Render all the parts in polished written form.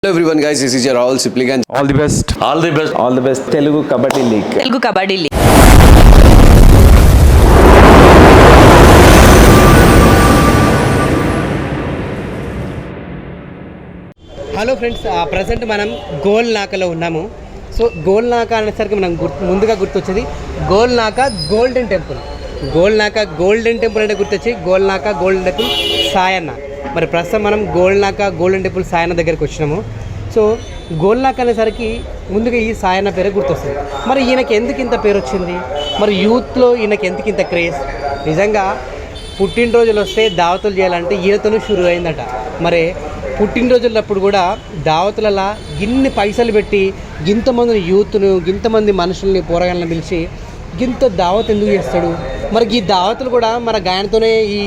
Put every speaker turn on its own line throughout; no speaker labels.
Hello everyone guys, this is your Rahul Sipligan.
All the best.
All the best.
All the best. Telugu Kabaddi League.
Telugu kabaddi league.
Hello friends, present మనం goal నాకలో ఉన్నాము. So goal నాక అనేసరికి మనం ముందుగా గుర్తొచ్చేది goal నాక golden temple. Goal నాక golden temple అంటే గుర్తొచ్చి గోల్ నాక గోల్డెన్ టెంపుల్ సాయన్న. మరి ప్రస్తుతం మనం గోల్ నాక గోల్డెన్ టెంపుల్ సాయన్న దగ్గరికి వచ్చినాము. సో గోల్ నాక అనేసరికి ముందుగా ఈ సాయన్న పేరే గుర్తొస్తుంది. మరి ఈయనకి ఎందుకు ఇంత పేరు వచ్చింది? మరి యూత్లో ఈయనకి ఎందుకు ఇంత క్రేజ్? నిజంగా పుట్టినరోజులు వస్తే దావతులు చేయాలంటే ఈయనతోనూ షురు అయిందట. మరి పుట్టినరోజులప్పుడు కూడా దావతులలో గిన్ని పైసలు పెట్టి గింతమంది యూత్ను గింతమంది మనుషుల్ని పోరగాళ్ళని పిలిచి గింత దావత్ ఎందుకు చేస్తాడు? మరి ఈ దావతులు కూడా మన గాయనతోనే ఈ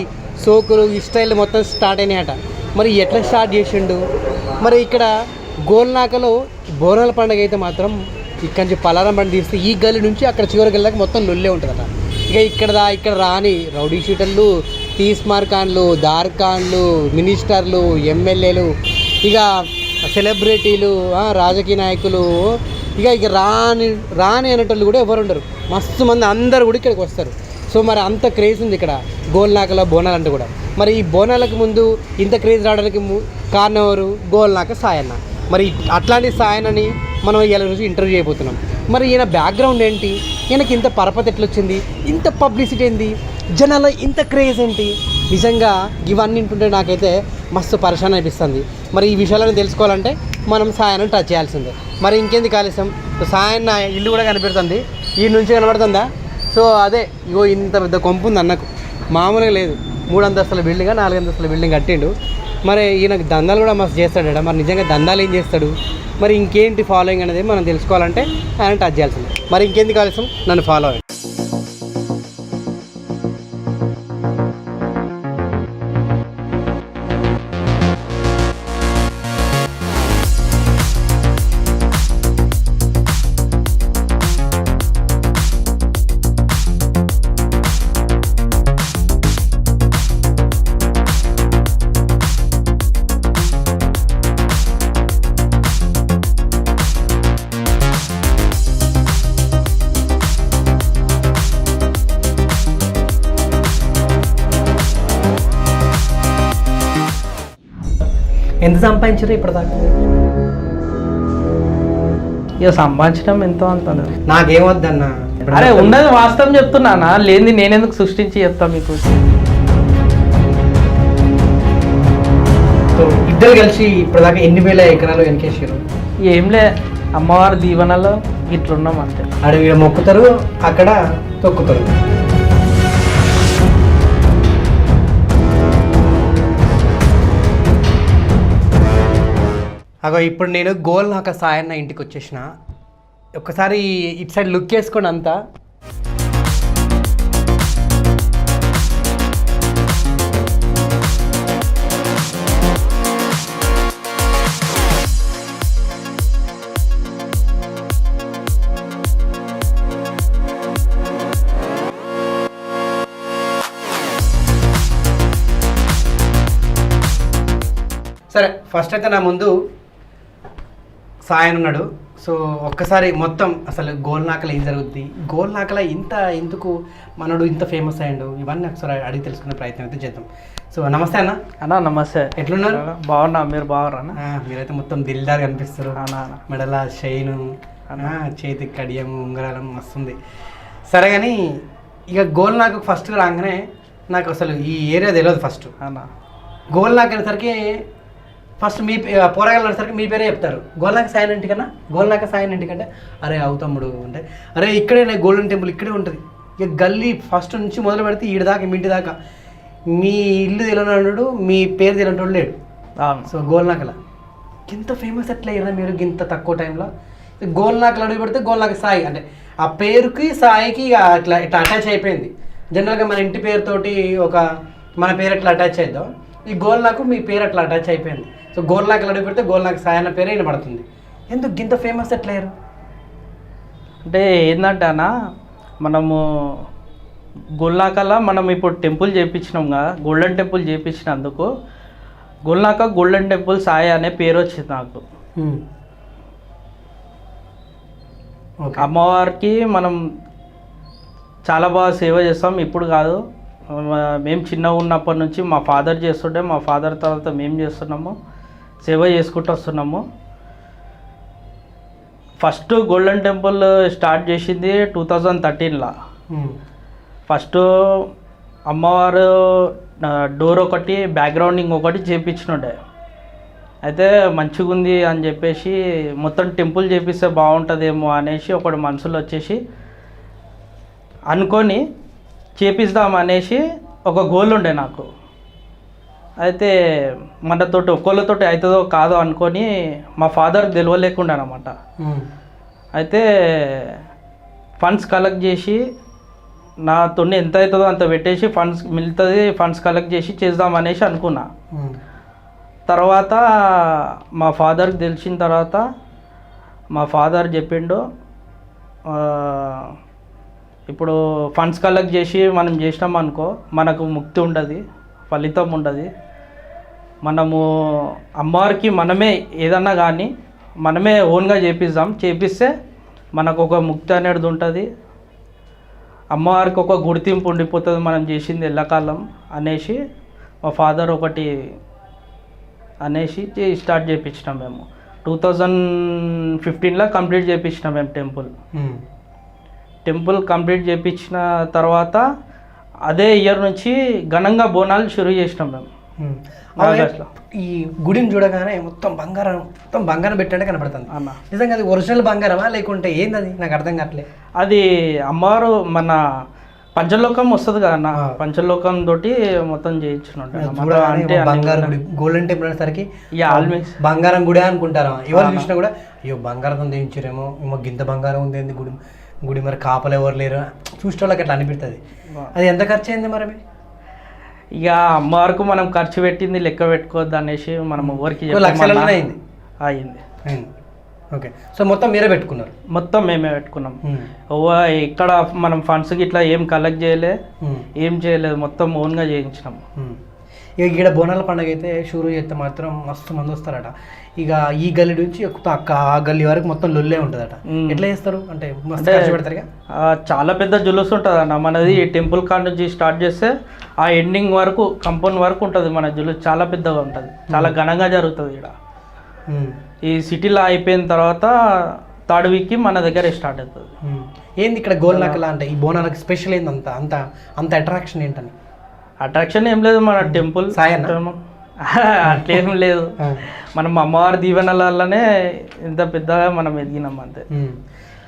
సోకులు ఈ స్టైల్ మొత్తం స్టార్ట్ అయినాయట. మరి ఎట్లా స్టార్ట్ చేసిండు? మరి ఇక్కడ గోల్నాకలో బోనాల పండుగ అయితే మాత్రం ఇక్కడి నుంచి పలారం బండి తీస్తే ఈ గల్లి నుంచి అక్కడ చివరి గల్లికి మొత్తం లొల్లే ఉంటుందట. ఇక ఇక్కడ రాని రౌడీ షూటర్లు, తీస్మార్ ఖాన్లు, దార్ ఖాన్లు, మినిస్టర్లు, ఎమ్మెల్యేలు, ఇక సెలబ్రిటీలు, రాజకీయ నాయకులు, ఇక రాని అనేటోళ్ళు కూడా ఎవరు ఉండరు. మస్తు మంది అందరు కూడా ఇక్కడికి వస్తారు. సో మరి అంత క్రేజ్ ఉంది ఇక్కడ గోల్నాకలో బోనాలు అంటే కూడా. మరి ఈ బోనాలకు ముందు ఇంత క్రేజ్ రావడానికి కారణం ఎవరు? గోల్నాక సాయన్న. మరి అట్లాంటి సాయన్నని మనం ఇలా రోజు ఇంటర్వ్యూ చేయబోతున్నాం. మరి ఈయన బ్యాక్గ్రౌండ్ ఏంటి? ఈయనకి ఇంత పరపతి ఎట్లొచ్చింది? ఇంత పబ్లిసిటీ ఏంది? జనాల్లో ఇంత క్రేజ్ ఏంటి? నిజంగా ఇవన్నీ వింటుంటే నాకైతే మస్తు పరిశాన్ అనిపిస్తుంది. మరి ఈ విషయాలను తెలుసుకోవాలంటే మనం సాయన్నని టచ్ చేయాల్సిందే. మరి ఇంకేంది ఆలస్యం? సాయన్న ఇల్లు కూడా కనిపెడుతుంది, ఈ నుంచి కనబడుతుందా? సో అదే ఇగో ఇంత పెద్ద కొంపు ఉంది అన్నకు, మామూలుగా లేదు. 3 అంతస్తుల బిల్డింగ్ 4 అంతస్తుల బిల్డింగ్ కట్టిండు. మరి ఈయనకు దందాలు కూడా మస్తు చేస్తాడు. మరి నిజంగా దందాలు ఏం చేస్తాడు? మరి ఇంకేంటి ఫాలోయింగ్ అనేది మనం తెలుసుకోవాలంటే ఆయన టచ్ చేయాల్సింది. మరి ఇంకేంది ఆలస్యం, నన్ను ఫాలో అవ్వండి. ఎంత సంపాదించారు ఇప్పటిదాకా?
ఇక సంపాదించడం ఎంతో అంత
నాకేమొద్దన్నా.
అరే ఉన్నది వాస్తవం చెప్తున్నానా, లేనిది నేనెందుకు సృష్టించి చెప్తా మీకు.
సో ఇద్దరు కలిసి ఇప్పటిదాకా ఎన్ని వేల ఎకరాలు వెనకేసారు?
ఏంలే, అమ్మవారి దీవెనలో ఇట్లున్నాం అంతే.
అడవి మొక్కుతారు, అక్కడ తొక్కుతారు. అగో ఇప్పుడు నేను గోల్నాక సాయన్న ఇంటికి వచ్చేసిన. ఒక్కసారి ఇటు సైడ్ లుక్ వేసుకోండి అంతా. సరే, ఫస్ట్ అయితే నా ముందు సాయన్ ఉన్నాడు. సో ఒక్కసారి మొత్తం అసలు గోల్నాకలో ఏం జరుగుద్ది, గోల్నాకలో ఎందుకు మనడు ఇంత ఫేమస్ అయ్యాడు, ఇవన్నీ ఒకసారి అడిగి తెలుసుకునే ప్రయత్నం అయితే చేద్దాం. సో నమస్తే అన్న.
అన్నా నమస్తే.
ఎట్లున్నారు?
బాగున్నా, మీరు బాగున్నా?
మీరైతే మొత్తం దిల్దార్ కనిపిస్తారు. మెడల షైను, చేతికి కడియము, ఉంగరాలం వస్తుంది. సరే కానీ ఇక గోల్నాక ఫస్ట్ రాగానే నాకు అసలు ఈ ఏరియా తెలియదు. ఫస్ట్
అన్నా
గోల్నాక అనేసరికి ఫస్ట్ మీ పోరగాళ్ళు అనేసరికి మీ పేరే చెప్తారు. గోల్నాక సాయన్ ఇంటికన్నా, గోల్నాక సాయన్ ఇంటికంటే అరే అవుతమ్ముడు అంటే అరే ఇక్కడే గోల్డెన్ టెంపుల్ ఇక్కడే ఉంటుంది. ఇక గల్లీ ఫస్ట్ నుంచి మొదలు పెడితే ఈడి దాకా మీ ఇంటి దాకా మీ ఇల్లు తెలియనాడు, మీ పేరు తెలియనోడు లేడు. సో గోల్నాకలా ఇంత ఫేమస్ ఎట్లా అయ్యారా మీరు ఇంత తక్కువ టైంలో? గోల్నాకలు అడుగు పెడితే గోల్నాక సాయి అంటే ఆ పేరుకి సాయికి ఇట్లా అటాచ్ అయిపోయింది. జనరల్గా మన ఇంటి పేరుతోటి మన పేరు ఎట్లా అటాచ్ చేద్దాం, ఈ గోల్నాకు మీ పేరు అట్లా అటాచ్ అయిపోయింది. సో గోల్నాకలు అడుగు పెడితే గోల్నాక సాయి అన్న పేరే వినపడుతుంది. ఎందుకు ఇంత ఫేమస్ ఎట్లయ్యారు?
అంటే ఏంటంటే అన్న, మనము గోల్నాకలా మనం ఇప్పుడు టెంపుల్ చేయించినాం కదా, గోల్డెన్ టెంపుల్ చేయించినందుకు గోల్నాక గోల్డెన్ టెంపుల్ సాయి అనే పేరు వచ్చింది నాకు.
ఓకే.
అమ్మవారికి మనం చాలా బాగా సేవ చేస్తాం. ఇప్పుడు కాదు, మేము చిన్నగా ఉన్నప్పటి నుంచి మా ఫాదర్ చేస్తుంటే, మా ఫాదర్ తర్వాత మేము చేస్తున్నాము, సేవ చేసుకుంటూ వస్తున్నాము. ఫస్ట్ గోల్డెన్ టెంపుల్ స్టార్ట్ చేసింది 2013లో. ఫస్ట్ అమ్మవారు డోర్ ఒకటి, బ్యాక్గ్రౌండింగ్ ఒకటి చేయించినుండే. అయితే మంచిగా ఉంది అని చెప్పేసి మొత్తం టెంపుల్ చేపిస్తే బాగుంటుందేమో అనేసి ఒకటి మనసులో వచ్చేసి అనుకొని చేపిద్దాం అనేసి ఒక గోల్ ఉండే నాకు. అయితే మనతోటి ఒక్కళ్ళతోటి అవుతుందో కాదో అనుకొని మా ఫాదర్కి తెలియలేకుండా అనమాట. అయితే ఫండ్స్ కలెక్ట్ చేసి నాతో ఎంత అవుతుందో అంత పెట్టేసి ఫండ్స్ కలెక్ట్ చేసి చేద్దాం అనేసి అనుకున్నా. తర్వాత మా ఫాదర్కి తెలిసిన తర్వాత మా ఫాదర్ చెప్పిండు, ఇప్పుడు ఫండ్స్ కలెక్ట్ చేసి మనం చేసినాం అనుకో మనకు ముక్తి ఉండదు, ఫలితం ఉండదు. మనము అమ్మవారికి మనమే ఏదన్నా కానీ మనమే ఓన్గా చేపిస్తే మనకు ఒక ముక్తి అనేది ఉంటుంది, అమ్మవారికి ఒక గుర్తింపు ఉండిపోతుంది మనం చేసింది ఎల్లకాలం అనేసి మా ఫాదర్ ఒకటి అనేసి స్టార్ట్ చేయించినాం. మేము 2015లో కంప్లీట్ చేయించినాం మేము టెంపుల్ కంప్లీట్ చేయించిన తర్వాత అదే ఇయర్ నుంచి ఘనంగా బోనాలు షురూ చేసినాం మేము. ఆగస్ట్లో
ఈ గుడిని చూడగానే మొత్తం బంగారం పెట్టినట్టే కనపడుతుంది
అన్న.
నిజంగా అది ఒరిజినల్ బంగారమా లేకుంటే ఏంది అది? నాకు అర్థం కావట్లేదు.
అది అమ్మవారు మన పంచలోకం వస్తుంది కదా అన్న, పంచలోకం తోటి మొత్తం చేయించిన
బంగారు గుడి, గోల్డెన్ టెంపుల్ అనేసరికి
ఆల్మోస్ట్
బంగారం గుడి అనుకుంటారా? ఎవరు చూసినా కూడా అయ్యో బంగారంతో చేయించారేమో, గింత బంగారం ఉంది ఏంది గుడి మరి కాపలు ఎవరు లేరు చూసే వాళ్ళకి అట్లా అనిపిస్తుంది. అది ఎంత ఖర్చు అయింది మరి?
ఇక అమ్మవారికి మనం ఖర్చు పెట్టింది లెక్క పెట్టుకోవద్దు అనేసి మనం ఎవరికి
అయింది. ఓకే. సో మొత్తం మీరే పెట్టుకున్నారు?
మొత్తం మేమే పెట్టుకున్నాం. ఇక్కడ మనం ఫండ్స్ ఇట్లా ఏం కలెక్ట్ చేయలే, ఏం చేయలేదు, మొత్తం ఓన్గా చేయించినాం.
ఇక ఇక్కడ బోనాల పండుగ అయితే షురూ చేస్తే మాత్రం మస్తు మంది వస్తారట. ఇక ఈ గల్లీ నుంచి ఆ గల్లీ వరకు మొత్తం లొల్లే ఉంటుందట. ఎట్లా చేస్తారు అంటే మస్తు ఖర్చు పెడతారు?
చాలా పెద్ద జులుస్ ఉంటుంది అన్న మనది. టెంపుల్ కాడ నుంచి స్టార్ట్ చేస్తే ఆ ఎండింగ్ వరకు కంపౌండ్ వరకు ఉంటుంది మన జులుస్. చాలా పెద్దగా ఉంటుంది, చాలా ఘనంగా జరుగుతుంది ఇక్కడ. ఈ సిటీలో అయిపోయిన తర్వాత థర్డ్ వీక్కి మన దగ్గర స్టార్ట్ అవుతుంది.
ఏంది ఇక్కడ గోల్నాకలా అంటే ఈ బోనాలకు స్పెషల్ ఏంది? అంత అట్రాక్షన్ ఏంటని?
అట్రాక్షన్ ఏం లేదు, మన టెంపుల్ అట్లేం లేదు. మనం అమ్మవారి దీవెనలనే ఇంత పెద్దగా మనం ఎదిగినాం అంతే.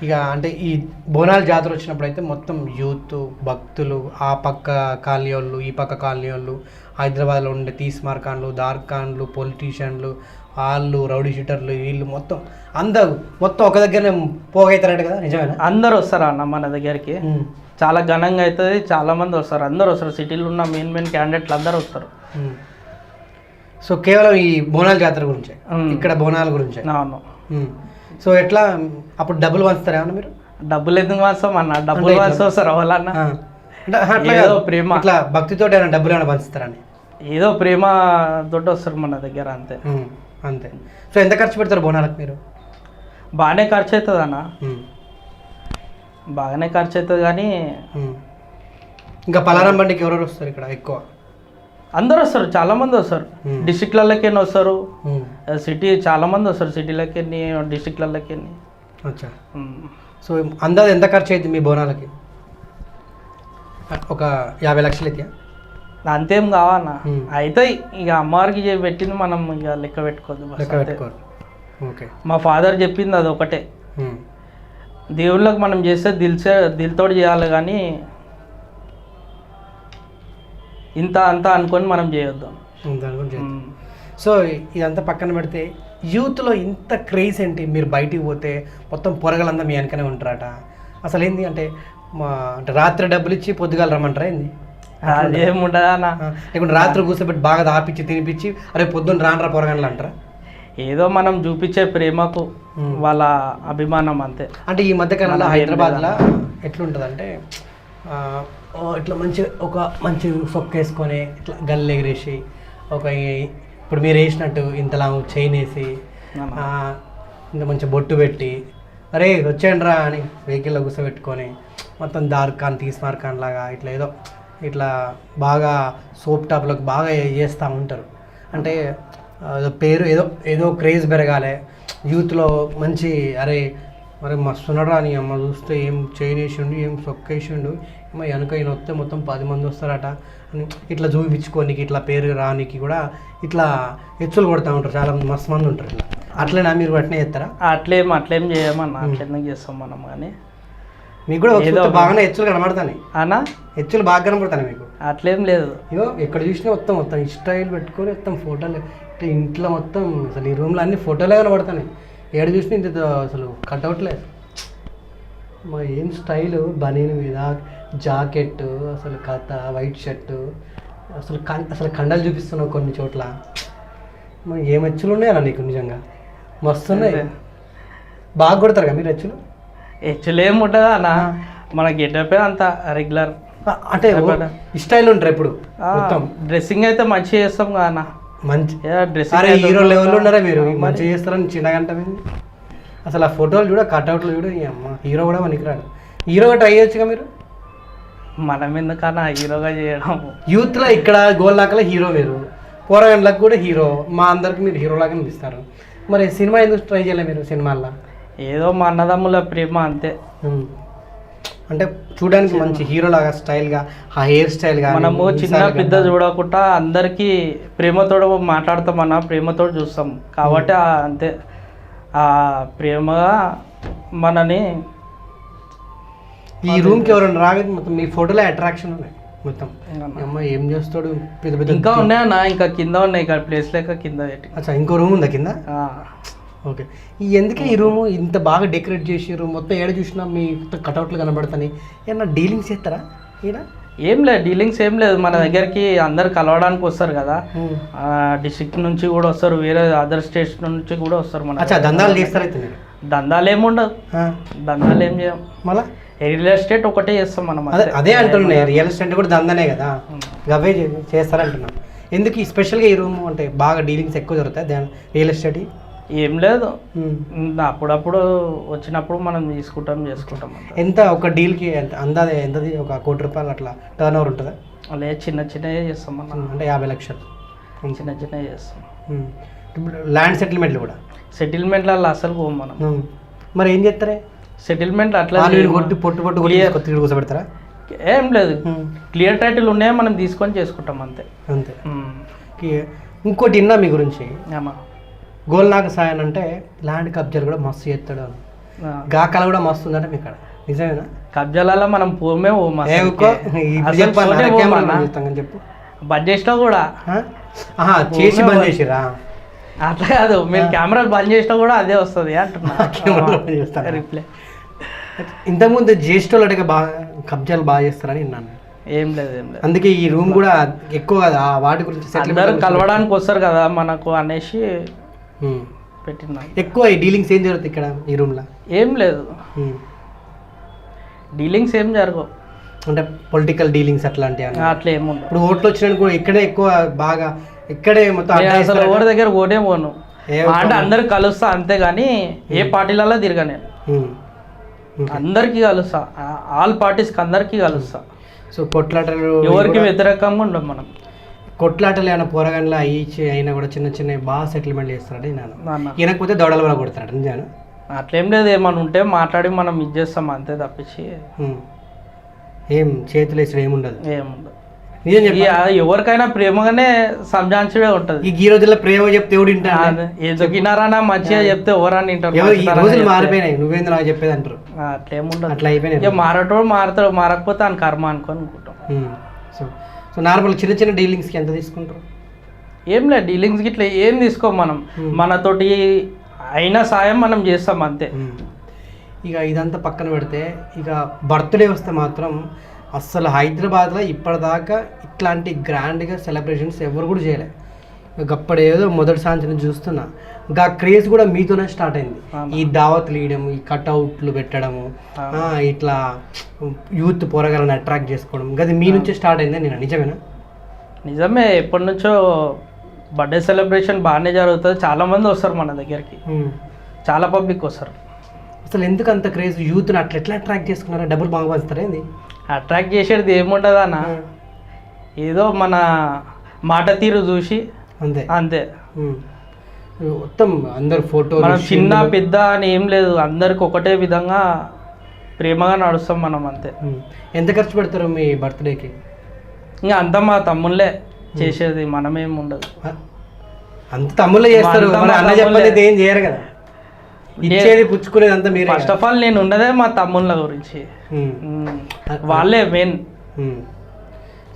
ఇక అంటే ఈ బోనాల జాతర వచ్చినప్పుడు అయితే మొత్తం యూత్, భక్తులు, ఆ పక్క కాలనీ వాళ్ళు, ఈ పక్క కాలనీ వాళ్ళు, హైదరాబాద్లో ఉండే తీస్మార్కాన్లు, దార్కాన్లు, పొలిటీషియన్లు, వాళ్ళు రౌడీ షీటర్లు, వీళ్ళు మొత్తం ఒక దగ్గరనే పోగవుతారట కదా, నిజమేనా?
అందరు వస్తారా అన్న మన దగ్గరికి, చాలా ఘనంగా అవుతుంది. చాలా మంది వస్తారు, అందరు వస్తారు. సిటీలో ఉన్న మెయిన్ క్యాండిడేట్లు అందరూ వస్తారు.
సో కేవలం ఈ బోనాల జాతర గురించే, ఇక్కడ బోనాల గురించే.
అవును.
సో ఎట్లా అప్పుడు డబ్బులు పంచుతారా ఏమన్నా మీరు?
డబ్బులు ఎందుకు పంచుతాం అన్న, డబ్బులు పంచుతారు వాళ్ళన్న.
ఏదో ప్రేమ, ఇట్లా భక్తితో డబ్బులు ఏమైనా పంచుతారని?
ఏదో ప్రేమ తోటి వస్తారు మన దగ్గర, అంతే.
అంతే. సో ఎంత ఖర్చు పెడతారు బోనాలకు మీరు?
బాగానే ఖర్చు అవుతుంది అన్న, బాగానే ఖర్చు అవుతుంది. కానీ
ఇంకా పలారం బండికి ఎవరెవరు వస్తారు ఇక్కడ ఎక్కువ?
అందరు వస్తారు, చాలా మంది వస్తారు. డిస్ట్రిక్ట్లకి వస్తారు, సిటీ చాలా మంది వస్తారు, సిటీలకి డిస్ట్రిక్ట్లకి.
అచ్చా. సో అందాజు ఎంత ఖర్చు అవుతుంది మీ బోనాలకి? ఒక 50 లక్షలు అయితే?
అంతేం కావన్న, అయితే ఇక అమ్మవారికి పెట్టింది మనం ఇక లెక్క పెట్టుకోవద్దు.
ఓకే. మా
ఫాదర్ చెప్పింది అది ఒకటే, దేవుళ్ళకి మనం చేస్తే దిల్తోటి చేయాలి, కానీ ఇంత అంతా అనుకొని మనం చేయొద్దు.
సో ఇదంతా పక్కన పెడితే యూత్లో ఇంత క్రేజ్ ఏంటి? మీరు బయటికి పోతే మొత్తం పొరగలంతా మీ వెనకనే ఉంటారట. అసలు ఏంది అంటే రాత్రి డబ్బులు ఇచ్చి పొద్దుగాల రమ్మంటారా ఏంది?
అదేముండదా అన్న,
లేకుంటే రాత్రి కూర్చోబెట్టి బాగా దాపిచ్చి తినిపించి అరే పొద్దున్న రానరా పొరగనలు అంటారా?
ఏదో మనం చూపించే ప్రేమకు వాళ్ళ అభిమానం అంతే.
అంటే ఈ మధ్యకాలంలో హైదరాబాద్లో ఎట్లుంటుంది అంటే ఇట్లా ఒక మంచి సొక్క వేసుకొని ఇట్లా గల్లు ఎగిరేసి ఇప్పుడు మీరు వేసినట్టు ఇంతలా చైన్ వేసి ఇంకా మంచి బొట్టు పెట్టి అరే వచ్చేయండి రా అని వెహికల్లో కూర్చోబెట్టుకొని మొత్తం దార్ఖాన్ తీస్మార్ ఖాన్ లాగా ఇట్లా ఏదో ఇట్లా బాగా సోప్ టాప్లకు బాగా చేస్తూ ఉంటారు. అంటే పేరు ఏదో ఏదో క్రేజ్ పెరగాలి యూత్లో, మంచి అరే మరి మస్తున్నాడు అని అమ్మ చూస్తే ఏం చైన్ వేసిండు, ఏం సొక్క వేసిండు, ఏమో వెనక ఈయన వస్తే మొత్తం 10 మంది వస్తారట అని ఇట్లా చూపించుకోనికి, ఇట్లా పేరు రానికి కూడా ఇట్లా హెచ్చులు కొడతా ఉంటారు. చాలా మస్తు మంది ఉంటారు ఇట్లా. అట్లనా మీరు అట్నే చేస్తారా?
అట్లేం చేయమన్నా, అట్లనే చేస్తాం మనం. కానీ
మీకు కూడా ఏదో బాగానే హెచ్చులు కనబడతాయి
అన్నా,
హెచ్చులు బాగా కనబడతాయి మీకు.
అట్లేం లేదు.
ఇగో ఎక్కడ చూసినా మొత్తం స్టైల్ పెట్టుకొని మొత్తం ఫోటోలు ఇంట్లో మొత్తం అసలు ఈ రూమ్లో అన్ని ఫోటోలే కనబడతాయి. ఏడు చూసినా ఇంత అసలు కట్అవుట్లేదు. మా ఏం స్టైలు, బనీన్ మీద జాకెట్, అసలు కథ, వైట్ షర్టు, అసలు కండలు చూపిస్తున్నావు కొన్ని చోట్ల. మరి ఏం హెచ్చులు ఉన్నాయా నీకు? నిజంగా మస్తు ఉన్నాయి. బాగా కొడతారు కదా మీరు హెచ్చులు?
హెచ్చులు ఏమి ఉంటుందా అన్న, మన గెటప్ అంత రెగ్యులర్.
అంటే స్టైల్ ఉంటారు ఎప్పుడు.
డ్రెస్సింగ్ అయితే మంచిగా చేస్తాం కదా అన్న,
మంచి
డ్రెస్సింగ్.
హీరో లెవెల్లో ఉన్నారా మీరు? మంచిగా చేస్తారని చిన్నగంట అసలు ఆ ఫోటోలు చూడ, కట్అవుట్లు చూడ, అమ్మ హీరో కూడా పనికిరాడు. హీరోగా ట్రై చేయొచ్చుగా మీరు.
మనం ఎందుకన్నా హీరోగా చేయడం?
యూత్లో ఇక్కడ గోల్నాకలో హీరో మీరు, పోరగండ్లకు కూడా హీరో, మా అందరికి మీరు హీరోలాగా అనిపిస్తారు. మరి సినిమా ఎందుకు ట్రై చేయలేదు మీరు? సినిమాల్లో
ఏదో మా అన్నదమ్ముల ప్రేమ అంతే.
అంటే చూడడానికి మంచి హీరోలాగా స్టైల్గా, ఆ హెయిర్ స్టైల్గా.
మనము చిన్న పెద్ద చూడకుండా అందరికీ ప్రేమతో మాట్లాడతామన్నా, ప్రేమతో చూస్తాం కాబట్టి అంతే. ఆ ప్రేమగా మనని
ఈ రూమ్కి ఎవరైనా రాలేదు మొత్తం మీ ఫోటోలో అట్రాక్షన్ ఉన్నాయి మొత్తం. అమ్మ ఏం చేస్తాడు, పెద్ద పెద్ద
ఇంకా ఉన్నాయన్నా, ఇంకా కింద ఉన్నాయి ఇక్కడ ప్లేస్ లేక కింద పెట్టి.
అచ్చా, ఇంకో రూమ్ ఉందా కింద? ఓకే. ఎందుకే ఈ రూము ఇంత బాగా డెకరేట్ చేసారు? మొత్తం ఏడ చూసినా మీ కటౌట్లు కనబడతాయి. ఏమన్నా డీలింగ్స్ చేస్తారా ఈడ?
ఏం లేదు, డీలింగ్స్ ఏం లేదు. మన దగ్గరికి అందరు కలవడానికి వస్తారు కదా, డిస్ట్రిక్ట్ నుంచి కూడా వస్తారు, వేరే అదర్ స్టేట్స్ నుంచి కూడా వస్తారు. మన
దందాలు చేస్తారైతే మీరు?
దందాలు ఏముండవు, దందాలు ఏం చేయం.
మళ్ళీ
రియల్ ఎస్టేట్ ఒకటే చేస్తాం మనం.
అదే అంటున్నాయి, రియల్ ఎస్టేట్ కూడా దందనే కదా, అవే చేస్తారంటున్నాం. ఎందుకు ఈ స్పెషల్గా ఈ రూమ్ అంటే బాగా డీలింగ్స్ ఎక్కువ జరుగుతాయి రియల్ ఎస్టేట్?
ఏం లేదు, అప్పుడప్పుడు వచ్చినప్పుడు మనం చేసుకుంటాం.
ఎంత ఒక డీల్కి అందాదే ఎంతది? ఒక ₹1 కోటి అట్లా టర్న్ ఓవర్ ఉంటుందా?
అలా చిన్నవి చేస్తాం మనం.
అంటే 50 లక్షలు
చిన్నవి చేస్తాం.
ల్యాండ్ సెటిల్మెంట్లు కూడా?
సెటిల్మెంట్లలో అసలు పోం మనం.
మరి ఏం చేస్తారే
సెటిల్మెంట్? అట్లా
కొట్టి పొట్టు కూర్చోబెడతారా?
ఏం లేదు, క్లియర్ టైటిల్ ఉన్నాయో మనం తీసుకొని చేసుకుంటాం అంతే.
ఇంకోటి విన్నా మీ గురించి, గోల్నాక సాయన్ అంటే ల్యాండ్ కబ్జాలు కూడా మస్తు చేస్తాడు అని, గాకల కూడా మస్తు ఉందంటే మీ ఇక్కడ నిజమేనా?
కబ్జాలలో మనం పోమే
చెప్పు.
బంద్ చేసినా కూడా
చేసి బంద్ చేసిరా?
అట్లా కాదు, మీరు కెమెరాలు బంద్ చేసినా కూడా అదే వస్తుంది అంటున్నా రిప్లై.
ఇంతకుముందు జ్యేష్ఠులు అంటే బాగా కబ్జాలు బాగా చేస్తారని విన్నాను.
ఏం లేదు.
అందుకే ఈ రూమ్ కూడా ఎక్కువ కదా వాటి గురించి
అందరూ కలవడానికి వస్తారు కదా మనకు అనేసి పెట్టినా.
ఎక్కువ ఈ డీలింగ్స్ ఏం జరుగుతాయి ఇక్కడ ఈ రూమ్లో?
ఏం లేదు, డీలింగ్స్ ఏం జరగవు.
అంటే పొలిటికల్ డీలింగ్స్ అట్లాంటివి
అట్లా ఏముండవు.
ఇప్పుడు ఓట్లు వచ్చినా కూడా ఇక్కడే ఎక్కువ బాగా ఇక్కడే మొత్తం.
అసలు ఓడి దగ్గర ఓటే పోను అంటే అందరు కలుస్తా అంతే, కానీ ఏ పార్టీలలో తిరగా నేను. అందరికీ కలుస్తా, ఆల్ పార్టీస్కి అందరికీ కలుస్తా.
సో కొట్లాటలు
ఎవరికి వ్యతిరేకంగా ఉండవు మనం.
కొట్లాటలు ఏమైనా పోరగాన్లా అయినా కూడా చిన్న చిన్న బాగా సెటిల్మెంట్ చేస్తాడు ఈయనకపోతే దౌడల వల్ల కొడతాడు నిజాను?
అట్లేం లేదు, ఏమన్నా ఉంటే మాట్లాడి మనం ఇది చేస్తాం అంతే తప్పించి
ఏం చేతులు వేసడం ఏముండదు.
ఏముండదు. ఎవరికైనా ప్రేమగానే సంజాయించడే ఉంటది.
ఈ రోజుల్లో ప్రేమ చెప్తే ఎవడు వింటాడు?
ఏదొకినారా మంచిగా చెప్తే ఎవరని వింటారు?
మారిపోయినాయి, నువ్వేంద్ర నాకు చెప్పేది అంటారు.
అట్లేముండదు,
అట్లా అయిపోయినాయి.
మారటోడు మారతాడు, మారకపోతే అని కర్మ అనుకుంటాం.
సో నార్మల్ చిన్న చిన్న డీలింగ్స్కి ఎంత తీసుకుంటారు?
ఏం లేదు, డీలింగ్స్కి ఇట్లా ఏం తీసుకోం మనం. మనతోటి అయినా సాయం మనం చేస్తాం అంతే.
ఇక ఇదంతా పక్కన పెడితే ఇక బర్త్డే వస్తే మాత్రం అస్సలు హైదరాబాద్లో ఇప్పటిదాకా ఇట్లాంటి గ్రాండ్గా సెలబ్రేషన్స్ ఎవరు కూడా చేయలే. అప్పుడేదో మొదటి సాంచిన చూస్తున్నా, ఇంకా క్రేజ్ కూడా మీతోనే స్టార్ట్ అయింది. ఈ దావత్లు ఇవ్వడం, ఈ కట్అవుట్లు పెట్టడము, ఇట్లా యూత్ పోరగాలను అట్రాక్ట్ చేసుకోవడం, అది మీ నుంచే స్టార్ట్ అయింది. నేను నిజమేనా?
నిజమే, ఎప్పటి నుంచో బర్త్డే సెలబ్రేషన్ బాగానే జరుగుతుంది, చాలామంది వస్తారు మన దగ్గరికి, చాలా పబ్లిక్ వస్తారు.
అసలు ఎందుకు అంత క్రేజ్ యూత్ని ఎట్లా అట్రాక్ట్ చేసుకున్నారా? డబ్బులు బాగా పంచుతారా ఏంది?
అట్రాక్ట్ చేసేది ఏముండదు అన్న, ఏదో మన మాట తీరు చూసి
అంతే
అంతే.
మొత్తం అందరు ఫోటో
మనం చిన్న పెద్ద అని ఏం లేదు, అందరికి ఒకటే విధంగా ప్రేమగా నడుస్తాం మనం అంతే.
ఎంత ఖర్చు పెడతారు మీ బర్త్డేకి?
ఇంకా అంతా మా తమ్ముళ్ళే చేసేది, మనమేం ఉండదు.
అంత తమ్ముళ్ళే చేస్తారు, అన్న చెప్పలేదు ఏం చేయరు కదా, ఇచ్చేది పుచ్చుకునేది అంతా మీరు.
ఫస్ట్ ఆఫ్ ఆల్ నేను ఉండదే మా తమ్ముళ్ళ గురించి, వాళ్ళే మెయిన్.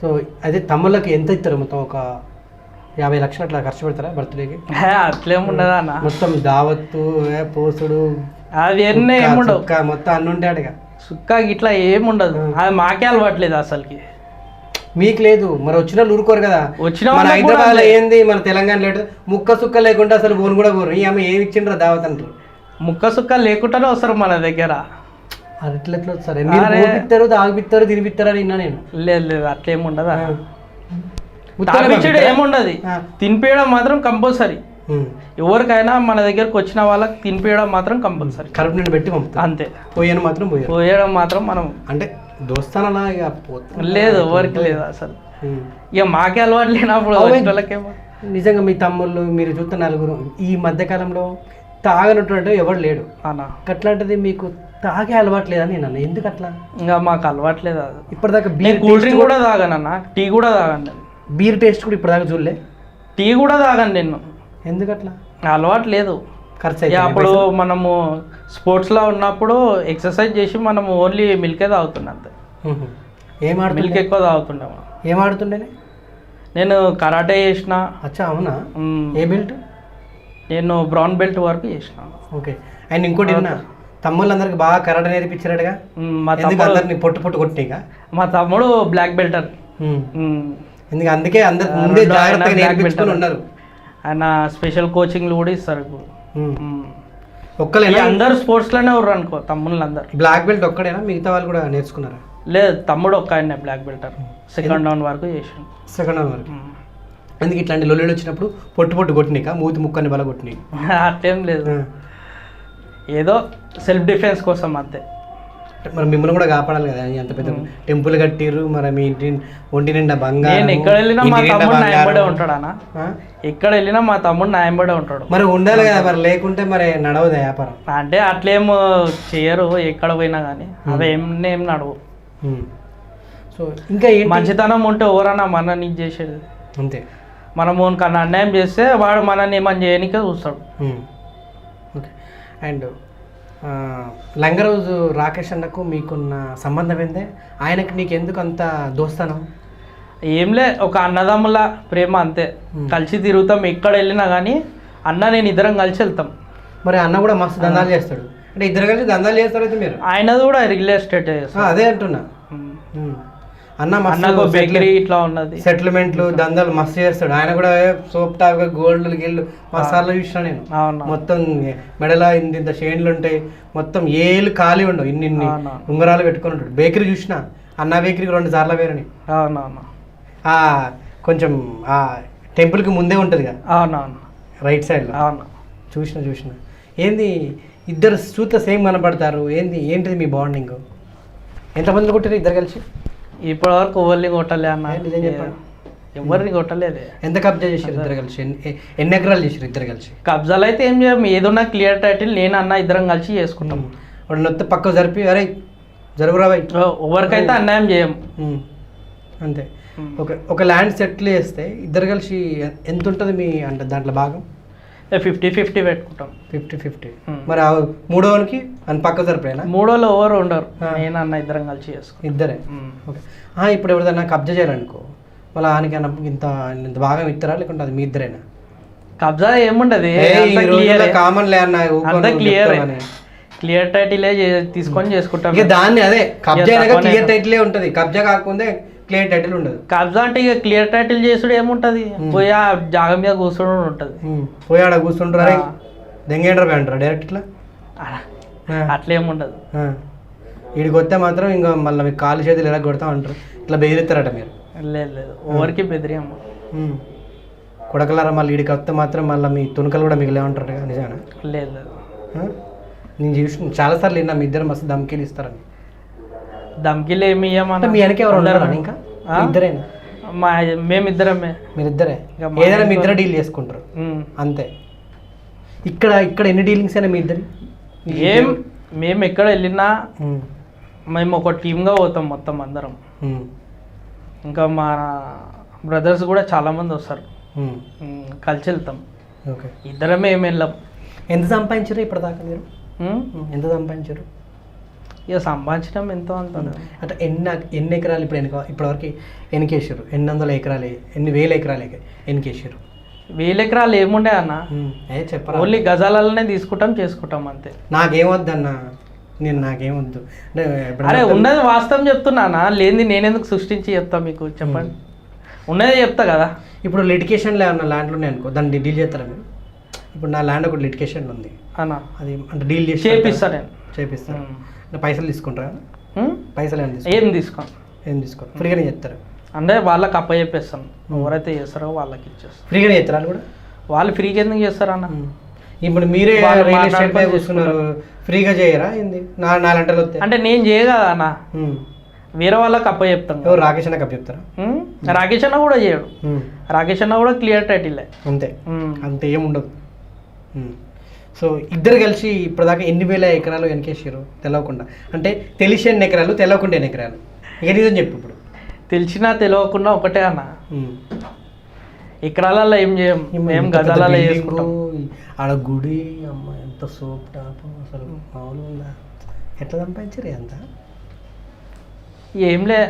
సో అదే తమ్ముళ్ళకి ఎంత ఇస్తారు? మొత్తం ఒక 50 లక్షలు అట్లా ఖర్చు పెడతారా బర్త్డేకి?
అట్లేం ఉండదా అన్న,
మొత్తం దావత్తు పోసుడు
అవి ఎన్ని ఏముండవు,
మొత్తం అన్ని ఉంటాడుగా.
సుక్క ఇట్లా ఏముండదు, అది మాకే అలవాట్లేదు అసలుకి.
మీకు లేదు మరి, వచ్చిన వాళ్ళు ఊరుకోరు కదా.
వచ్చిన
మన హైదరాబాద్ ఏంది, మన తెలంగాణ లేదు, ముక్క సుక్క లేకుండా అసలు పోను కూడా పోరు. ఈ అమ్మ ఏమి ఇచ్చిండ్రా దావత్ అంటారు.
ముక్క సుక్క లేకుండానే వస్తారు మన దగ్గర.
అది ఎట్లా వస్తారు? పోపిస్తారు, తాగిపిస్తారు, తినిపిస్తారు అని విన్నా నేను.
లేదు లేదు అట్లేముండదు, తాగిపించడం ఏముండదు, తినిపించడం మాత్రం కంపల్సరీ. ఎవరికైనా మన దగ్గరకు వచ్చిన వాళ్ళకి తినిపించడం మాత్రం కంపల్సరీ,
కడుపు నుండి పెట్టి పంపుతారు అంతే. పోయడం మాత్రం మనం అంటే దోస్తానలా ఇక
లేదు, ఎవరికి లేదు అసలు. ఇక మాకే అలవాటు లేనప్పుడు వాళ్ళకేమో.
నిజంగా మీ తమ్ముళ్ళు మీరు చూస్తున్న నలుగురు ఈ మధ్యకాలంలో తాగనట్టు ఎవరు లేడు
అన్న,
అట్లాంటిది మీకు తాగే అలవాటు లేదని నేను అన్న. ఎందుకు అట్లా?
ఇంకా మాకు అలవాట్లేదు అది.
ఇప్పటిదాకా
కూల్ డ్రింక్ కూడా తాగానన్న, టీ కూడా తాగండి,
బీర్ టేస్ట్ కూడా ఇప్పటిదాకా చూడలే,
టీ కూడా తాగండి నేను.
ఎందుకు అట్లా?
అలవాటు లేదు.
ఖర్చు
అప్పుడు మనము స్పోర్ట్స్లో ఉన్నప్పుడు ఎక్సర్సైజ్ చేసి మనము ఓన్లీ మిల్కే తాగుతుండే అంతే. మిల్క్ ఎక్కువ తాగుతుండే.
ఏం ఆడుతుండే?
నేను కరాటే చేసిన.
అచ్చా అవునా? ఏ బెల్ట్?
నేను బ్రౌన్ బెల్ట్ వరకు చేసిన.
ఓకే. అండ్ ఇంకోటి తమ్ముళ్ళందరికి బాగా కరాటే నేర్పించారడుగా,
మా తమ్ముడు
పొట్టు కొట్టిగా.
మా తమ్ముడు బ్లాక్ బెల్టర్,
ఎందుకు అందుకే అందరు ముందే జాగ్రత్తగా నేర్పించుకొని ఉన్నారు.
ఆయన స్పెషల్ కోచింగ్లు కూడా ఇస్తారు ఇప్పుడు.
ఒక్కలేనా?
అందరు స్పోర్ట్స్లోనే ఉన్నారు అనుకో తమ్ముళ్ళు అందరు.
బ్లాక్ బెల్ట్ ఒక్కడేనా, మిగతా వాళ్ళు కూడా నేర్చుకున్నారా?
లేదు, తమ్ముడు ఒక్క ఆయన బ్లాక్ బెల్టర్, సెకండ్ రౌండ్ వరకు చేసాను.
సెకండ్ రౌండ్ వరకు. ఎందుకు ఇట్లాంటి లొల్లులు వచ్చినప్పుడు పొట్టు కొట్టినాక మూతి ముక్కని బల కొట్టినాయి?
అట్లేం లేదు, ఏదో సెల్ఫ్ డిఫెన్స్ కోసం అంతే.
మరి మిమ్మల్ని కూడా కాపాడాలి కదా, అంత పెద్ద టెంపుల్ కట్టిర్రు, మరి మీ ఇంటి ఒంటి నిండా బంగారం.
నేను ఎక్కడ వెళ్ళినా మా తమ్ముడు నాయంబడే ఉంటాడా? ఎక్కడ వెళ్ళినా మా తమ్ముడు నాయంబడే ఉంటాడు.
మరి ఉండాలి కదా, మరి లేకుంటే మరి నడవదు వ్యాపారం.
అంటే అట్లేం చేయరు, ఎక్కడ పోయినా కానీ అవేం నడవు.
సో ఇంకా
మంచితనం ఉంటే ఎవరన్నా మనని చేసేది
అంతే.
మనము కన్నా అన్యాయం చేస్తే వాడు మనల్ని ఏమని చేయనికే చూస్తాడు.
ఓకే. అండ్ లంగరోజు రాకేష్ అన్నకు మీకున్న సంబంధం ఏందే? ఆయనకు నీకు ఎందుకు అంత దోస్తానం?
ఏంలే, ఒక అన్నదమ్ముల ప్రేమ అంతే. కలిసి తిరుగుతాం, ఎక్కడ వెళ్ళినా కానీ అన్న నేను ఇద్దరం కలిసి వెళ్తాం.
మరి అన్న కూడా మస్తు దందాలు చేస్తాడు అంటే ఇద్దరు కలిసి దందాలు చేస్తారు అయితే మీరు?
ఆయనది కూడా రియల్ ఎస్టేట్.
అదే అంటున్నా,
అన్నకు బేకరీ ఇట్లా ఉన్నది,
సెటిల్మెంట్లు దందాలు మస్తు చేస్తాడు. ఆయన కూడా సోప్ టాప్ గోల్డ్ గిల్లు మసాలా చూసిన నేను. మొత్తం మెడల ఇంత షేన్లు ఉంటాయి, మొత్తం ఏళ్ళు ఖాళీ ఉండవు, ఇన్ని ఉంగరాలు పెట్టుకుని ఉంటాడు. బేకరీ చూసిన, అన్న బేకరీకి 2 సార్లు వేరని.
అవునవును,
కొంచెం ఆ టెంపుల్కి ముందే ఉంటుంది కదా.
అవునవును,
రైట్ సైడ్లో.
అవును,
చూసిన. ఏంది ఇద్దరు చూస్తే సేమ్ కనపడతారు, ఏంటిది మీ బాండింగ్? ఎంతమంది కొట్టారు ఇద్దరు కలిసి?
ఇప్పటి వరకు ఎవరిని కొట్టలే అన్న, ఎవరిని కొట్టలేదు.
ఎంత కబ్జా చేశారు ఇద్దరు కలిసి? ఎన్ని ఎకరాలు చేశారు ఇద్దరు కలిసి?
కబ్జాలు అయితే ఏం చేయము, ఏదన్నా క్లియర్ టైటిల్ నేను అన్న ఇద్దరం కలిసి చేసుకుంటాం.
వాడు నొత్త పక్క జరిపి అరే జరుగురాబాయ్, ఎవరికైతే
అన్యాయం చేయము
అంతే. ఒక ల్యాండ్ సెటిల్ చేస్తే ఇద్దరు కలిసి ఎంత ఉంటుంది మీ అంటే దాంట్లో భాగం?
50-50 పెట్టుకుంటాం.
50-50. మరి మూడోనికి అని పక్క సరిపోయినా?
మూడోలో ఎవరు ఉండరు, నేను అన్న ఇద్దరం కలిసి చేసుకుంటాం.
ఇద్దరే. ఓకే. ఇప్పుడు ఎవరిదన్నా కబ్జా చేయాలనుకో, మళ్ళీ ఆయనకి ఇంత భాగం ఇస్తారా లేకుంటే అది మీ ఇద్దరేనా?
కబ్జా ఏముండదు,
కామన్ లే అన్న,
క్లియర్ టైటిలే తీసుకొని చేసుకుంటాం.
దాన్ని అదే కబ్జా క్లియర్ టైటిలే ఉంటుంది, కబ్జా కాకుండా క్లియర్ టైటిల్ ఉండదు.
కబ్జా అంటే ఇక క్లియర్ టైటిల్ చేసుడు ఏముంటది, పోయి ఆ జాగ మీద కూర్చోడం ఉంటుంది.
పోయి ఆడ కూర్చుంటారా, దెంగేండ్రా అంటారా డైరెక్ట్ ఇట్లా?
అట్లేముండదు.
వీడికి వస్తే మాత్రం ఇంకా మళ్ళీ మీకు కాలు చేతులు ఎలా కొడతాం అంటారు, ఇట్లా బెదిరిస్తారట మీరు?
లేదు, ఎవరికి బెదిరియమ్మ.
కొడకలారా మళ్ళీ ఈడికి వస్తే మాత్రం మళ్ళీ మీ తునకలు కూడా మిగిలే ఉంటారు కదా, నిజానా?
లేదు లేదు.
ఆ? నేను చూసిన చాలాసార్లు విన్నా మీ ఇద్దరు మస్తు దమ్కీలు ఇస్తారని.
దమ్కిలు ఏమి
అంటే
ఇయ్యమన్నా
మీ వెనక ఎవరు ఉండరు ఇంకా?
ఆ?
ఇద్దరేనా?
మా మేమిద్దరమే.
మీరిద్దరే
ఇక మా
ఏదైనా మీ ఇద్దరు డీల్ చేసుకుంటారు అంతే. ఇక్కడ ఇక్కడ ఎన్ని డీలింగ్స్ అయినా మీ ఇద్దరు?
మేము ఎక్కడ వెళ్ళినా మేము ఒక టీమ్గా పోతాం మొత్తం అందరం. ఇంకా మా బ్రదర్స్ కూడా చాలామంది వస్తారు, కలిసి వెళ్తాం.
ఓకే.
ఇద్దరమే ఏమి వెళ్ళాం.
ఎంత సంపాదించారు ఇప్పటిదాకా మీరు? ఎంత సంపాదించారు?
ఇక సంపాదించడం ఎంతో అంత.
అంటే ఎన్ని ఎకరాలు ఇప్పుడు ఇప్పటివరకు ఎన్నికేసారు? ఎన్ని వందల ఎకరాలు, ఎన్ని వేల ఎకరాలు ఎన్నికేసారు?
1000 ఎకరాలు ఏముండే అన్న,
చెప్పరా?
ఓన్లీ గజాలనే తీసుకుంటాం చేసుకుంటాం అంతే.
నాకేమొద్దు అన్న, నాకేమొద్దు.
అరే ఉన్నది వాస్తవం చెప్తున్నానా, లేనిది నేనెందుకు సృష్టించి చెప్తా మీకు, చెప్పండి. ఉన్నదే చెప్తా కదా.
ఇప్పుడు లిటికేషన్లో ఏమన్నా ల్యాండ్లు ఉన్నాయి అనుకో, దాన్ని డీల్ చేస్తారా మీరు? ఇప్పుడు నా ల్యాండ్ ఒకటి లిటికేషన్ ఉంది
అన్న,
అది అంటే డీల్ చేసి
చేపిస్తా నేను.
చేపిస్తాను. పైసలు తీసుకుంటారా? పైసలు ఏం తీసుకోరు, ఫ్రీగానే చేస్తారు.
అంటే వాళ్ళకి అప్ప చెప్పేస్తాను, ఎవరైతే చేస్తారో వాళ్ళకి ఇచ్చేస్తాను.
ఫ్రీగానే చేస్తారు వాళ్ళు కూడా?
వాళ్ళు ఫ్రీగా ఎందుకు చేస్తారు అన్న?
ఇప్పుడు మీరే రియల్ ఎస్టేట్ పై కూర్చున్నారు, ఫ్రీగా చేయరా ఏంది? నా గంటలు వస్తాయి
అంటే నేను చేయగదా అన్న, వేరే వాళ్ళకి అప్ప చెప్తాను.
ఎవరు? రాకేష్ అన్న కప్ప చెప్తారా?
రాకేష్ అన్న కూడా చేయడు. రాకేష్ అన్న కూడా క్లియర్ టైటిల్
అంతే, అంతే ఏముండదు. సో ఇద్దరు కలిసి ఇప్పటిదాకా ఎన్ని వేల ఎకరాలు వెనకేసారు తెలియకుండా? అంటే తెలిసి ఎన్ని ఎకరాలు, తెలియకుండా ఎన్ని ఎకరాలు? ఇక నిజం చెప్పు. ఇప్పుడు
తెలిసినా తెలియకుండా ఒకటే అన్న, ఎకరాలలో ఏం చేయం, మేము గజాలలో చేసుకుంటాం.
ఆడ గుడి అమ్మ ఎంత సోప్ టాప్, అసలు మామూలు ఉందా? ఎట్లా సంపాదించారు అంత?
ఏంలే,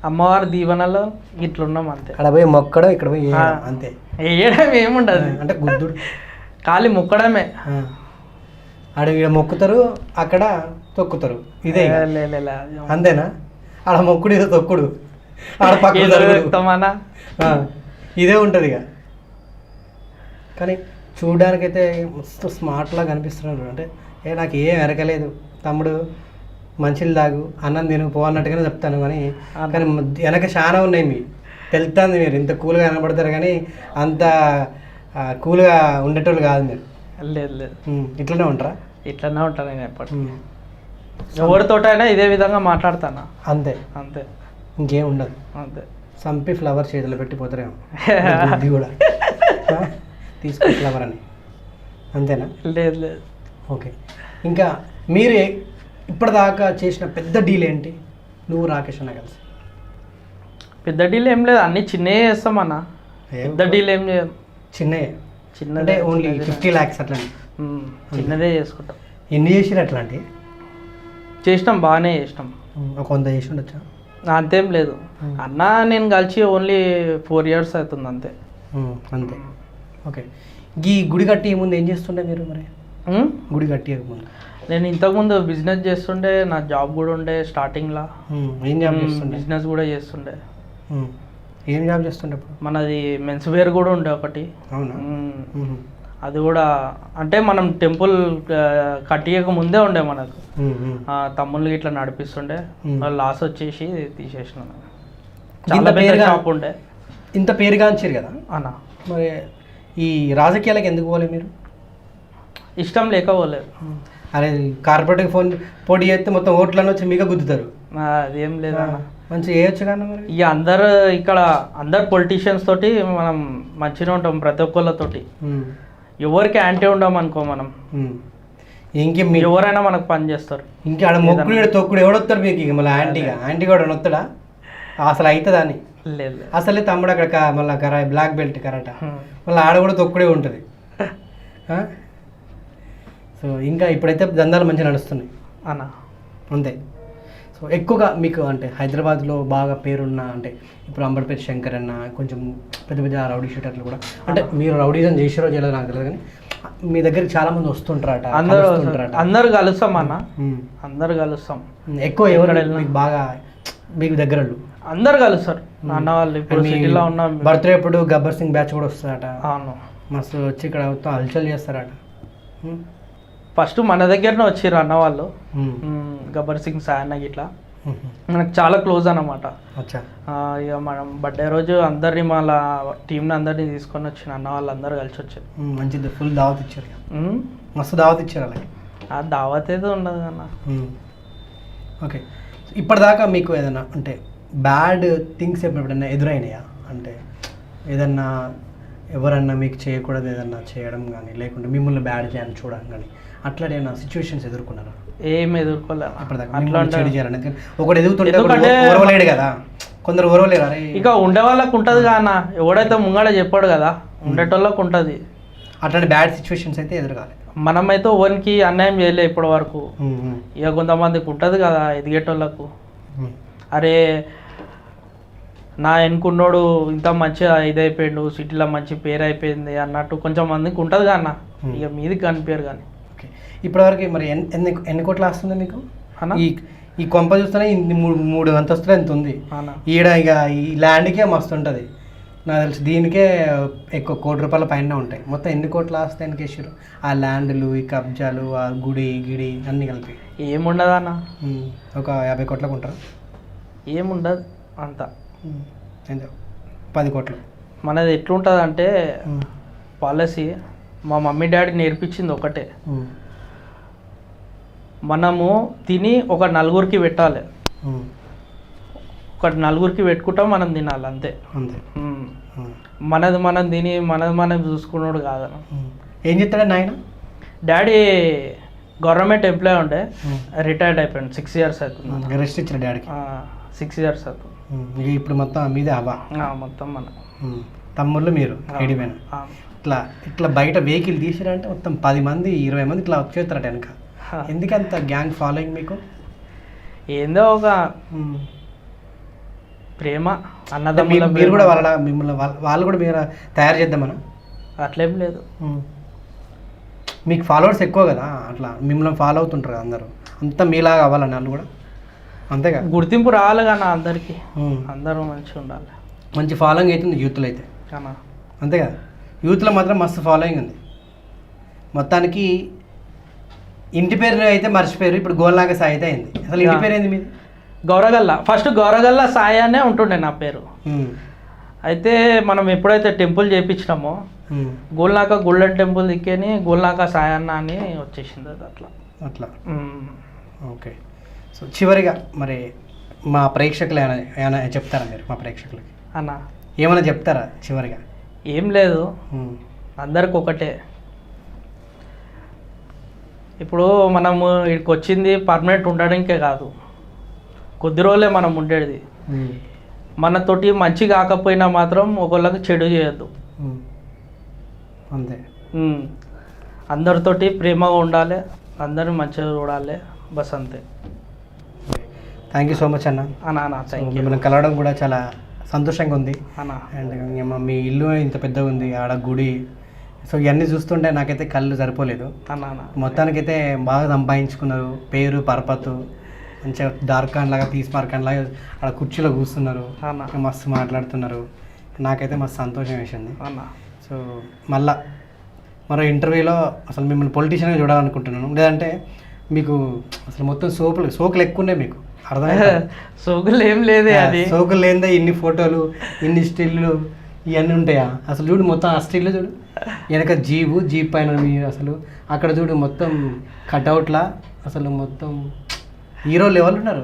అమ్మవారి దీవెనలో ఇట్లున్నాం అంతే.
అక్కడ పోయి మొక్కడం, ఇక్కడ పోయి అంతే.
వేయడం ఏముండదు,
అంటే గుద్దుడు
ఖాళీ మొక్కడమే.
ఆడ మొక్కుతారు, అక్కడ తొక్కుతారు, ఇదే అంతేనా? ఆడ మొక్కుడు, ఇదో తొక్కుడు, ఆడ పక్కన ఇదే ఉంటుంది ఇక. కానీ చూడడానికైతే మస్తు స్మార్ట్లా కనిపిస్తున్నాడు. అంటే నాకు ఏం ఎరకలేదు తమ్ముడు, మంచిలు తాగు, అన్నం తిను పో అన్నట్టుగానే చెప్తాను. కానీ వెనక చాలా ఉన్నాయి మీ తెలుస్తుంది. మీరు ఇంత కూల్గా కనబడతారు కానీ అంత కూల్గా ఉండేటోళ్ళు కాదు మీరు.
లేదు లేదు,
ఇట్లనే ఉంటారా?
ఇట్లనే ఉంటాను నేను ఎప్పటి. ఎవరితోటైనా ఇదే విధంగా మాట్లాడతాను అంతే అంతే,
ఇంకేం ఉండదు.
అంతే.
సంపి ఫ్లవర్ చేతిలో పెట్టిపోతారేమో ఇది కూడా తీసుకో ఫ్లవర్ అని, అంతేనా?
లేదు లేదు.
ఓకే. ఇంకా మీరు ఇప్పటిదాకా చేసిన పెద్ద డీల్ ఏంటి, నువ్వు రాకేష్ అన్న కలిసి?
పెద్ద డీల్ ఏం లేదు, అన్నీ చిన్నవి చేస్తామన్నా. పెద్ద డీల్ ఏం చేయం, చిన్నదే.
ఓన్లీ 50 lakhs అట్లా
చిన్నదే చేసుకుంటాం.
ఎన్ని చేసిరు అట్లాంటి?
చేసినాం, బాగానే చేసినాం.
ఒక 100 చేసి ఉండొచ్చా?
అంతేం లేదు అన్న, నేను కలిసి ఓన్లీ 4 years అవుతుంది అంతే.
అంతే. ఓకే. ఈ గుడి కట్టి ముందు ఏం చేస్తుండే మీరు మరి? గుడి కట్టి ముందు
నేను ఇంతకుముందు బిజినెస్ చేస్తుండే, నా జాబ్ కూడా ఉండే స్టార్టింగ్లో.
ఏం జాబ్ చేస్తుండే?
బిజినెస్ కూడా చేస్తుండే.
ఏం జాబ్ చేస్తుండే?
మనది మెన్స్ వేర్ కూడా ఉండే ఒకటి.
అవునా?
అది కూడా అంటే మనం టెంపుల్ కట్టియక ముందే ఉండే మనకు. తమ్ముళ్ళు ఇట్లా నడిపిస్తుండే, లాస్ వచ్చేసి తీసేసిన. చాలా పెద్ద షాప్ ఉండే.
ఇంత పేరుగాంచారు కదా
అన్న,
మరి ఈ రాజకీయాలకు ఎందుకు పోలేదు మీరు?
ఇష్టం లేక పోలేదు.
అరే కార్పొరేట్కి పోటీ చేస్తే మొత్తం ఓట్లను వచ్చి మీకు గుద్దుతారు.
అదేం లేదన్న,
మంచిగా చేయొచ్చు కానీ మరి.
ఇక అందరు పొలిటీషియన్స్ తోటి మనం మంచిగా ఉంటాం, ప్రతి ఒక్కళ్ళతోటి. ఎవరికి యాంటీ ఉండం అనుకో మనం,
ఇంకే
ఎవరైనా మనకు పని చేస్తారు.
ఇంకా ఆడ మొక్కుడు తొక్కుడు ఎవడొస్తారు మీకు? ఇక మళ్ళీ యాంటీ కూడా వస్తాడా? అసలు అవుతుందా అని?
లేదు,
అసలే తమ్ముడు అక్కడ మళ్ళీ బ్లాక్ బెల్ట్ కరాట, మళ్ళీ ఆడ కూడా తొక్కుడే ఉంటుంది. సో ఇంకా ఇప్పుడైతే దందాలు మంచిగా నడుస్తున్నాయి
అన్న,
అంతే. సో ఎక్కువగా మీకు అంటే హైదరాబాద్లో బాగా పేరున్న అంటే ఇప్పుడు అంబర్పేట శంకర్ అన్న, కొంచెం పెద్ద పెద్ద రౌడీ షూటర్లు కూడా, అంటే మీరు రౌడీజం చేసారో చేయలేదు నాకు తెలియదు, కానీ మీ దగ్గరికి చాలా మంది వస్తుంటారట.
అందరు కలుస్తాం అన్న, అందరు కలుస్తాం.
ఎక్కువ ఎవరు మీకు బాగా మీకు దగ్గర?
అందరు కలుస్తారు అన్న వాళ్ళు. ఇప్పుడు సిటీలో ఉన్న
బర్త్డే ఇప్పుడు గబ్బర్ సింగ్ బ్యాచ్ కూడా వస్తారట.
అవును,
మస్తు వచ్చి ఇక్కడ హల్చల్ చేస్తారట.
ఫస్ట్ మన దగ్గరనే వచ్చిర్రు అన్న వాళ్ళు, గబ్బర్ సింగ్ సాయన్న ఇట్లా. మనకు చాలా క్లోజ్ అన్నమాట.
అచ్చా.
ఇక మనం బర్త్డే రోజు అందరినీ మళ్ళా టీంని అందరినీ తీసుకొని వచ్చిన అన్న వాళ్ళందరూ కలిసి వచ్చారు.
మంచిది, ఫుల్ దావత్ ఇచ్చారు, మస్తు దావత్ ఇచ్చారు అలాగే.
ఆ దావత్ ఏదో ఉండదు అన్న.
ఓకే, ఇప్పటిదాకా మీకు ఏదైనా అంటే బ్యాడ్ థింగ్స్ ఎప్పుడైనా ఎదురైనాయా? అంటే ఏదన్నా ఎవరన్నా మీకు చేయకూడదు ఏదన్నా చేయడం కానీ, లేకుంటే మిమ్మల్ని బ్యాడ్ చేయాలని చూడడం కానీ, అట్లా ఏమైనా సిచ్యువేషన్స్ ఎదుర్కొన్నారా?
ఏం ఎదుర్కోలేదు
ఇప్పటిదాకా ఒకటి ఎదుగుతుంటే ఓరవలేడు కదా, కొందరు ఓరవలేరు. అరే
ఇక ఉండే వాళ్ళకి ఉంటుంది కానా, ఎవడైతే ముంగడ చెప్పాడు కదా ఉండేటోళ్ళకి ఉంటుంది.
అట్లాంటి బ్యాడ్ సిచ్యువేషన్స్ అయితే ఎదురుగాలి.
మనమైతే ఓన్కి అన్యాయం చేయలే ఇప్పటి వరకు. ఇక కొంతమందికి ఉంటుంది కదా ఎదిగేటోళ్ళకు, అరే నా ఎన్నుకున్నోడు ఇంత మంచిగా ఇదైపోయాడు, సిటీలో మంచి పేరు అయిపోయింది అన్నట్టు కొంచెం మందికి ఉంటుంది కదా అన్న. ఇక మీదికి కనిపించారు కానీ.
ఓకే, ఇప్పటివరకు మరి ఎన్ని కోట్లు వస్తుంది మీకు? ఈ కొంప చూస్తేనే మూడు అంతస్తులు ఎంత ఉంది ఈడ. ఇక ఈ ల్యాండ్కే మస్తు ఉంటుంది నాకు తెలిసి, దీనికే ఎక్కువ ₹1,00,00,000 పైన ఉంటాయి. మొత్తం ఎన్ని కోట్లు వస్తాయి ఎన్నికేసారు? ఆ ల్యాండ్లు, ఈ కబ్జాలు, ఆ గుడి గిడి అన్నీ కలిపి
ఏముండదు అన్న.
ఒక 50 కోట్లకు ఉంటారు.
ఏముండదు అంత,
10 కోట్లు.
మనది ఎట్లుంటుంది అంటే పాలసీ మా మమ్మీ డాడీ నేర్పించింది ఒకటే, మనము తిని ఒక నలుగురికి పెట్టాలి, ఒక నలుగురికి పెట్టుకుంటాం మనం తినాలి అంతే. మనది మనం తిని మనది మనం చూసుకున్నాడు కాదన్న.
ఏం చెప్తాడు నాయన?
డాడీ గవర్నమెంట్ ఎంప్లాయ్ ఉండే, రిటైర్డ్ అయిపోయాడు. 6 years అవుతుంది.
రెస్ట్ ఇచ్చారు డాడీకి?
6 years అవుతుంది.
ఇప్పుడు మొత్తం మీదే అవా?
మొత్తం మన
తమ్ముళ్ళు మీరు రెడీమేనా? ఇట్లా బయట వెహికల్ తీసారంటే మొత్తం 10 మంది 20 మంది ఇట్లా వచ్చేస్తారట వెనక. ఎందుకంత గ్యాంగ్ ఫాలోయింగ్ మీకు?
ఏందో ఒక ప్రేమ అన్నదమ్ముల.
మీరు కూడా మిమ్మల్ని వాళ్ళు కూడా మీరు తయారు చేద్దామన్నా?
అట్లేం లేదు,
మీకు ఫాలోవర్స్ ఎక్కువ కదా, అట్లా మిమ్మల్ని ఫాలో అవుతుంటారు కదా అందరూ, అంతా మీలాగా అవ్వాలని వాళ్ళు కూడా అంతేగా?
గుర్తింపు రావాలి కానీ అందరికీ, అందరూ మంచిగా ఉండాలి.
మంచి ఫాలోయింగ్ అవుతుంది యూత్లో అయితే, అంతే కదా? యూత్లో మాత్రం మస్తు ఫాలోయింగ్ ఉంది. మొత్తానికి ఇంటి పేరు అయితే మర్చిపోయారు, ఇప్పుడు గోల్నాక సాయి అయితే అయింది. అసలు ఇంటి పేరు ఏంది మీది?
గౌరగల్ల. ఫస్ట్ గౌరగల్ల సాయి అనే ఉంటుండే నా పేరు. అయితే మనం ఎప్పుడైతే టెంపుల్ చేయించినామో గోల్నాక గోల్డెన్ టెంపుల్ దిక్కేని గోల్నాక సాయి అన్న అని వచ్చేసింది అది.
అట్లా. ఓకే, సో చివరిగా మరి మా ప్రేక్షకులు ఏమైనా చెప్తారా మీరు? మా ప్రేక్షకులకి
అన్న
ఏమైనా చెప్తారా చివరిగా?
ఏం లేదు, అందరికి ఒకటే. ఇప్పుడు మనము ఇక్కడికి వచ్చింది పర్మనెంట్ ఉండడానికే కాదు, కొద్ది రోజులే మనం ఉండేది. మనతోటి మంచి కాకపోయినా మాత్రం ఒకళ్ళకి చెడు చేయొద్దు,
అంతే.
అందరితోటి ప్రేమగా ఉండాలి, అందరూ మంచిగా చూడాలి, బస్ అంతే.
థ్యాంక్ యూ సో మచ్ అన్న.
Thank you.
మనం కలవడం కూడా చాలా సంతోషంగా ఉంది
అన్న.
అండ్ మీ ఇల్లు ఇంత పెద్దగా ఉంది, ఆడ గుడి, సో ఇవన్నీ చూస్తుంటే నాకైతే కళ్ళు సరిపోలేదు. మొత్తానికైతే బాగా సంపాదించుకున్నారు, పేరు పరపతు, మంచిగా డార్కాన్ లాగా పీస్ మార్కాన్ లాగా అక్కడ కుర్చీలో కూర్చున్నారు, మస్తు మాట్లాడుతున్నారు. నాకైతే మస్తు సంతోషం వేసింది. సో మరో ఇంటర్వ్యూలో అసలు మిమ్మల్ని పొలిటీషియన్గా చూడాలనుకుంటున్నాను, లేదంటే మీకు అసలు మొత్తం సోకులు ఎక్కువ ఉన్నాయి మీకు, అర్థమైందా?
సోకులు ఏం లేదే, అది
సోకులు లేదే ఇన్ని ఫోటోలు, ఇన్ని స్టిల్లు ఇవన్నీ ఉంటాయా? అసలు చూడు మొత్తం ఆ స్టిల్ చూడు, వెనక జీప్ పైన మీరు అసలు అక్కడ చూడు మొత్తం కట్అవుట్లా, అసలు మొత్తం హీరో లెవెల్ ఉన్నారు.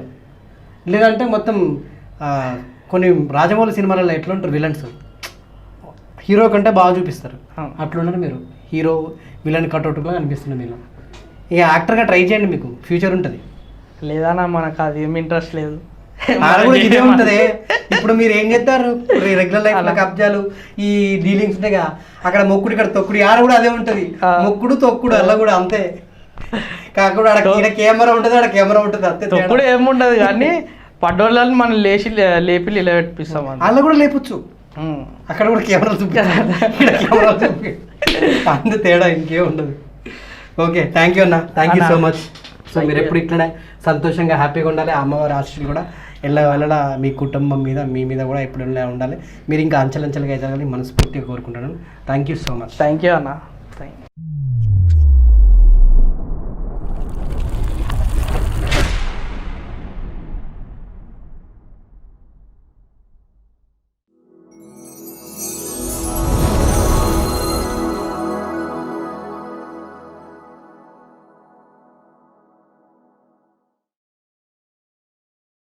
లేదంటే మొత్తం కొన్ని రాజమౌళి సినిమాలలో ఎట్లా ఉంటారు విలన్స్, హీరో కంటే బాగా చూపిస్తారు, అట్లున్నారు మీరు. హీరో విలన్ కట్అవుట్లా అనిపిస్తుంది మీరు. ఇక యాక్టర్గా ట్రై చేయండి, మీకు ఫ్యూచర్ ఉంటుంది.
లేదన్నా మనకు అది ఏమి ఇంట్రెస్ట్ లేదు.
ఇదే ఉంటుంది. ఇప్పుడు మీరు ఏం చేస్తారు రెగ్యులర్ లైఫ్ లో? కబ్జాలు, ఈ డీలింగ్స్ ఉంటాయిగా, అక్కడ మొక్కుడు ఇక్కడ తొక్కుడు, ఆడ కూడా అదే ఉంటుంది, మొక్కుడు తొక్కుడు అలా కూడా అంతే. కాకుండా ఆడ కెమెరా ఉంటుంది, ఆడ కెమెరా ఉంటుంది అంతే.
తొక్కుడు ఏముండదు కానీ పడ్డోళ్ళని మనం లేపి నిలబెట్టిస్తాం,
అలా కూడా లేపొచ్చు. అక్కడ కూడా కెమెరాలు చూపి అంత తేడా ఇంకేం ఉండదు. ఓకే, థ్యాంక్ యూ అన్న, thank you so much. So మీరు ఎప్పుడు ఇట్లనే సంతోషంగా హ్యాపీగా ఉండాలి, అమ్మవారి ఆశీస్సులు కూడా వెళ్ళ మీ కుటుంబం మీద మీ మీద కూడా ఎప్పుడు ఉండాలి. మీరు ఇంకా అంచెలంచెలుగా ఎదగాలని మనస్ఫూర్తిగా కోరుకుంటున్నాను. Thank you so much.
Thank you అన్న.